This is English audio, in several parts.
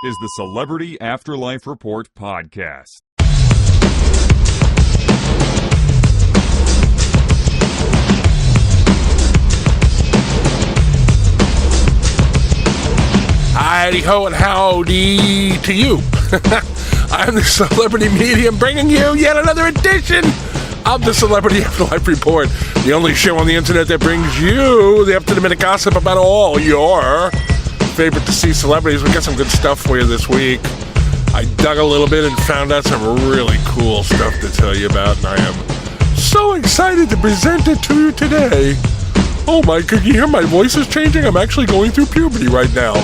is the Celebrity Afterlife Report podcast. Howdy ho and howdy to you. I'm the celebrity medium bringing you yet another edition of the Celebrity Afterlife Report, the only show on the internet that brings you the up-to-the-minute gossip about all your favorite deceased celebrities. We got some good stuff for you this week. I dug a little bit and found out some really cool stuff to tell you about, and I am so excited to present it to you today. Oh my, could you hear my voice is changing? I'm actually going through puberty right now.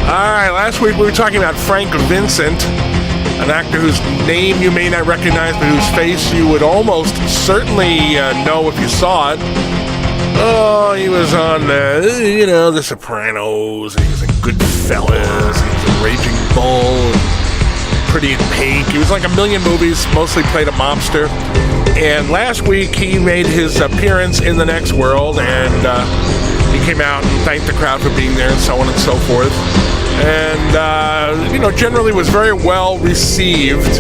Alright, last week we were talking about Frank Vincent, an actor whose name you may not recognize, but whose face you would almost certainly know if you saw it. Oh, he was on, The Sopranos, he was in Goodfellas, he was in Raging Bull, Pretty in Pink. He was like a million movies, mostly played a mobster. And last week he made his appearance in The Next World, and he came out and thanked the crowd for being there and so on and so forth. And, generally was very well received.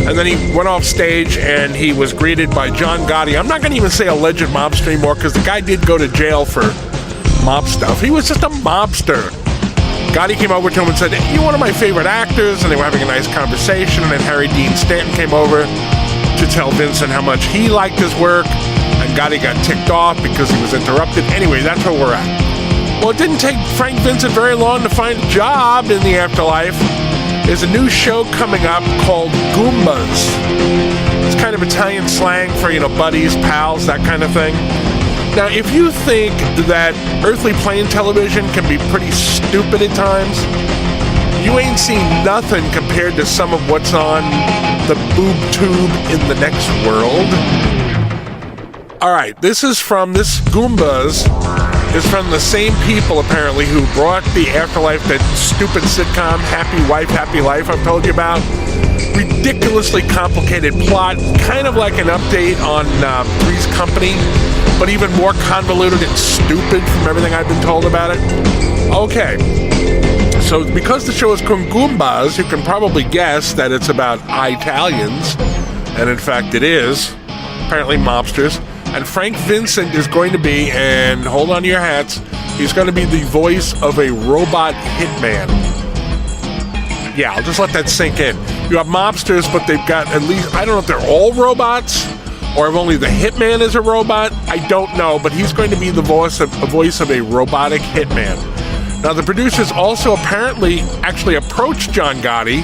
And then he went off stage and he was greeted by John Gottti. I'm not going to even say alleged mobster anymore because the guy did go to jail for mob stuff. He was just a mobster. Gottti came over to him and said, "You're one of my favorite actors," and they were having a nice conversation, and then Harry Dean Stanton came over to tell Vincent how much he liked his work, and Gottti got ticked off because he was interrupted. Anyway, that's where we're at. Well, it didn't take Frank Vincent very long to find a job in the afterlife. There's a new show coming up called Goombas. It's kind of Italian slang for, buddies, pals, that kind of thing. Now, if you think that earthly plane television can be pretty stupid at times, you ain't seen nothing compared to some of what's on the boob tube in the next world. Alright, this Goombas is from the same people, apparently, who brought the Afterlife, that stupid sitcom, Happy Wife, Happy Life I've told you about. Ridiculously complicated plot, kind of like an update on Three's Company, but even more convoluted and stupid from everything I've been told about it. Okay, so because the show is called Goombas, you can probably guess that it's about Italians, and in fact it is, apparently mobsters. And Frank Vincent is going to be, and hold on to your hats, he's going to be the voice of a robot hitman. Yeah, I'll just let that sink in. You have mobsters, but they've got at least, I don't know if they're all robots, or if only the hitman is a robot. I don't know, but he's going to be the voice of a robotic hitman. Now, the producers also apparently actually approached John Gottti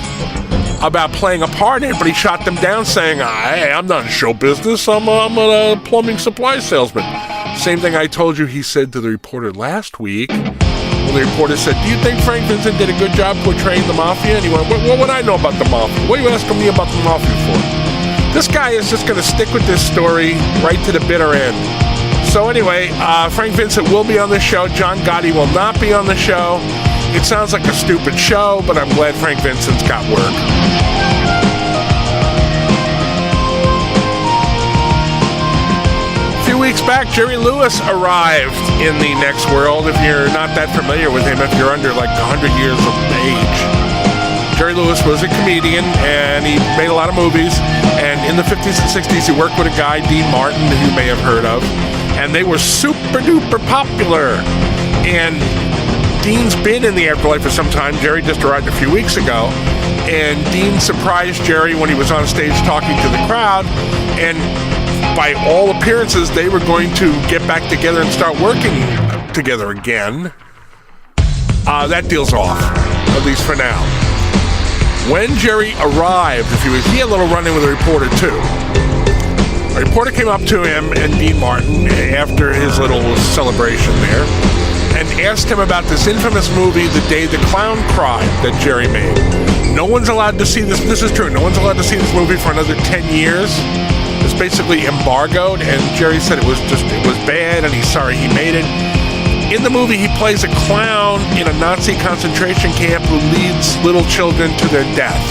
about playing a part in it, but he shot them down saying, "Hey, I'm not in show business, I'm a plumbing supply salesman." Same thing I told you he said to the reporter last week, when the reporter said, "Do you think Frank Vincent did a good job portraying the mafia?" And he went, "What would I know about the mafia? What are you asking me about the mafia for?" This guy is just going to stick with this story right to the bitter end. So anyway, Frank Vincent will be on the show. John Gottti will not be on the show. It sounds like a stupid show, but I'm glad Frank Vincent's got work. A few weeks back, Jerry Lewis arrived in the Next World. If you're not that familiar with him, if you're under like 100 years of age, Jerry Lewis was a comedian, and he made a lot of movies. And in the 50s and 60s, he worked with a guy, Dean Martin, who you may have heard of. And they were super duper popular. And Dean's been in the afterlife for some time. Jerry just arrived a few weeks ago. And Dean surprised Jerry when he was on stage talking to the crowd. And by all appearances, they were going to get back together and start working together again. That deal's off, at least for now. When Jerry arrived, he had a little run-in with a reporter, too. A reporter came up to him and Dean Martin after his little celebration there and asked him about this infamous movie, The Day the Clown Cried, that Jerry made. No one's allowed to see this. This is true. No one's allowed to see this movie for another 10 years. It's basically embargoed, and Jerry said it was bad, and he's sorry he made it. In the movie, he plays a clown in a Nazi concentration camp who leads little children to their death.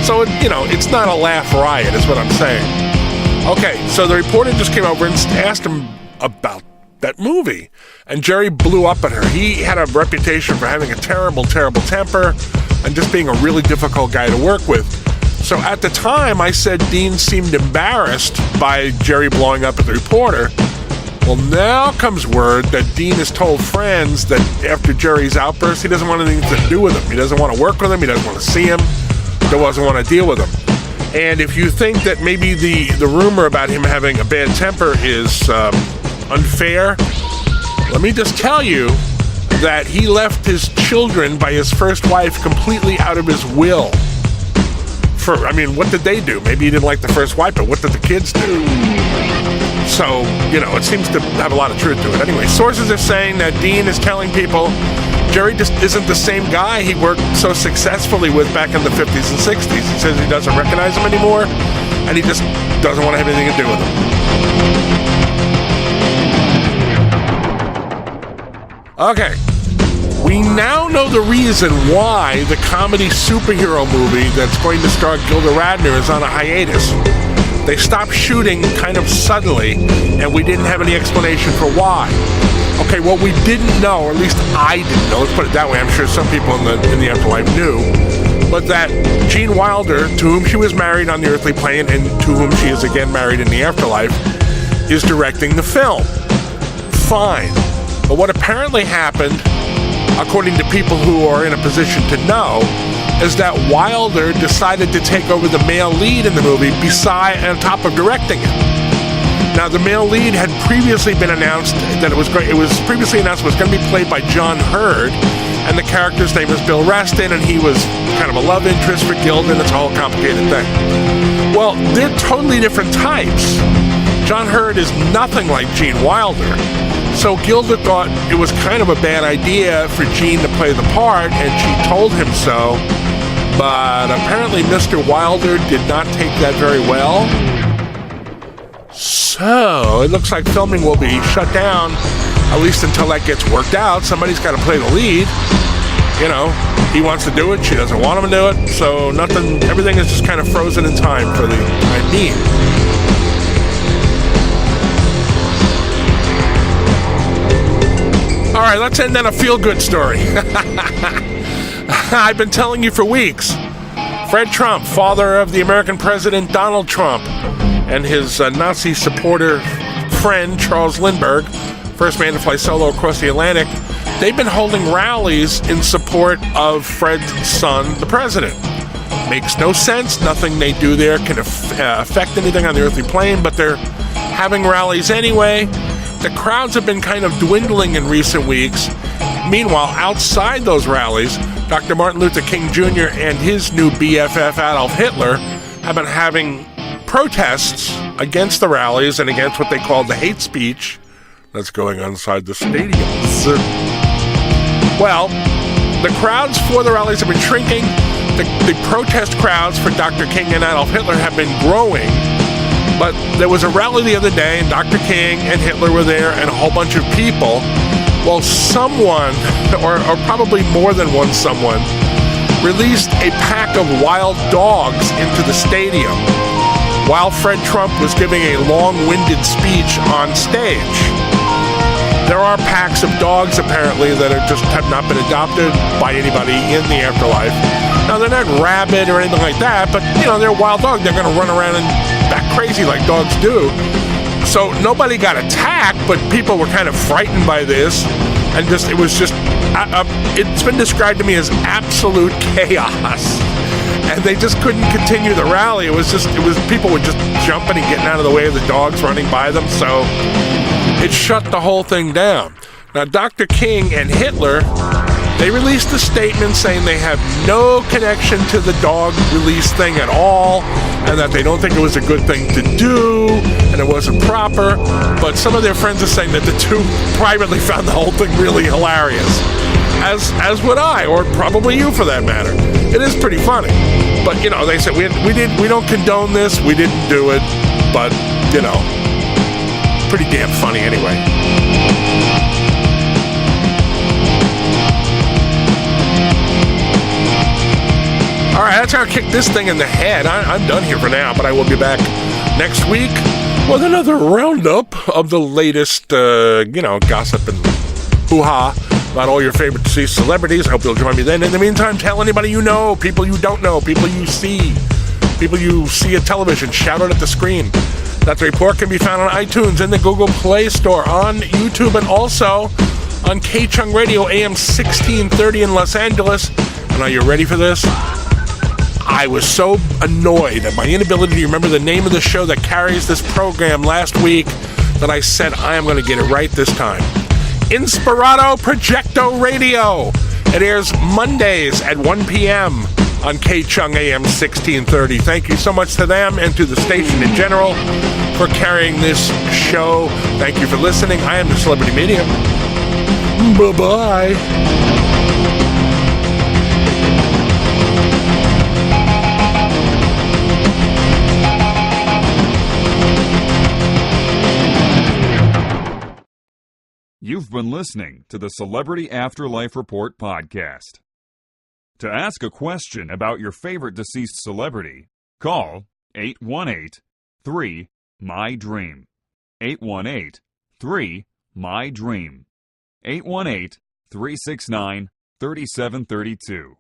So, it's not a laugh riot, is what I'm saying. Okay, so the reporter just came over and asked him about that movie. And Jerry blew up at her. He had a reputation for having a terrible, terrible temper and just being a really difficult guy to work with. So at the time, I said Dean seemed embarrassed by Jerry blowing up at the reporter. Well, now comes word that Dean has told friends that after Jerry's outburst, he doesn't want anything to do with him. He doesn't want to work with him. He doesn't want to see him. Doesn't want to deal with him. And if you think that maybe the rumor about him having a bad temper is unfair, let me just tell you that he left his children by his first wife completely out of his will. What did they do? Maybe he didn't like the first wife, but what did the kids do? So, it seems to have a lot of truth to it. Anyway, sources are saying that Dean is telling people Jerry just isn't the same guy he worked so successfully with back in the 50s and 60s. He says he doesn't recognize him anymore, and he just doesn't want to have anything to do with him. Okay. We now know the reason why the comedy superhero movie that's going to star Gilda Radner is on a hiatus. They stopped shooting kind of suddenly, and we didn't have any explanation for why. Okay, what we didn't know, or at least I didn't know, let's put it that way, I'm sure some people in the afterlife knew, but that Gene Wilder, to whom she was married on the earthly plane and to whom she is again married in the afterlife, is directing the film. Fine. But what apparently happened, according to people who are in a position to know, is that Wilder decided to take over the male lead in the movie on top of directing it. Now, the male lead had previously been announced that it was going to be played by John Hurd, and the character's name is Bill Reston, and he was kind of a love interest for Gilda, and it's a whole complicated thing. Well, they're totally different types. John Hurd is nothing like Gene Wilder. So Gilda thought it was kind of a bad idea for Gene to play the part, and she told him so. But apparently Mr. Wilder did not take that very well. So it looks like filming will be shut down, at least until that gets worked out. Somebody's got to play the lead. He wants to do it. She doesn't want him to do it. So everything is just kind of frozen in time for the time being. All right, let's end on a feel-good story. I've been telling you for weeks. Fred Trump, father of the American president Donald Trump, and his Nazi supporter friend Charles Lindbergh, first man to fly solo across the Atlantic, they've been holding rallies in support of Fred's son, the president. Makes no sense. Nothing they do there can affect anything on the earthly plane, but they're having rallies anyway. The crowds have been kind of dwindling in recent weeks. Meanwhile, outside those rallies, Dr. Martin Luther King Jr. and his new BFF Adolf Hitler have been having protests against the rallies and against what they call the hate speech that's going on inside the stadiums. Well, the crowds for the rallies have been shrinking. The protest crowds for Dr. King and Adolf Hitler have been growing. But there was a rally the other day, and Dr. King and Hitler were there, and a whole bunch of people. Well, someone, or probably more than one someone, released a pack of wild dogs into the stadium while Fred Trump was giving a long-winded speech on stage. There are packs of dogs, apparently, that have not been adopted by anybody in the afterlife. Now, they're not rabid or anything like that, but, they're wild dogs. They're going to run around and act crazy like dogs do. So nobody got attacked, but people were kind of frightened by this. And it's been described to me as absolute chaos. And they just couldn't continue the rally. People were just jumping and getting out of the way of the dogs running by them. So it shut the whole thing down. Now, Dr. King and Hitler, they released a statement saying they have no connection to the dog release thing at all, and that they don't think it was a good thing to do, and it wasn't proper. But some of their friends are saying that the two privately found the whole thing really hilarious. As would I, or probably you for that matter. It is pretty funny. But, they said, we don't condone this, we didn't do it, but, pretty damn funny anyway. All right, that's how I kick this thing in the head. I'm done here for now, but I will be back next week with another roundup of the latest, gossip and hoo-ha about all your favorite deceased celebrities. I hope you'll join me then. In the meantime, tell anybody you know, people you don't know, people you see at television. Shout out at the screen. That report can be found on iTunes, in the Google Play Store, on YouTube, and also on K-Chung Radio, AM 1630 in Los Angeles. And are you ready for this? I was so annoyed at my inability to remember the name of the show that carries this program last week that I said I am going to get it right this time. Inspirato Projecto Radio. It airs Mondays at 1 p.m. on K-Chung AM 1630. Thank you so much to them and to the station in general for carrying this show. Thank you for listening. I am the Celebrity Medium. Bye-bye. You've been listening to the Celebrity Afterlife Report podcast. To ask a question about your favorite deceased celebrity, call 818-3-MY-DREAM. 818-3-MY-DREAM. 818-369-3732.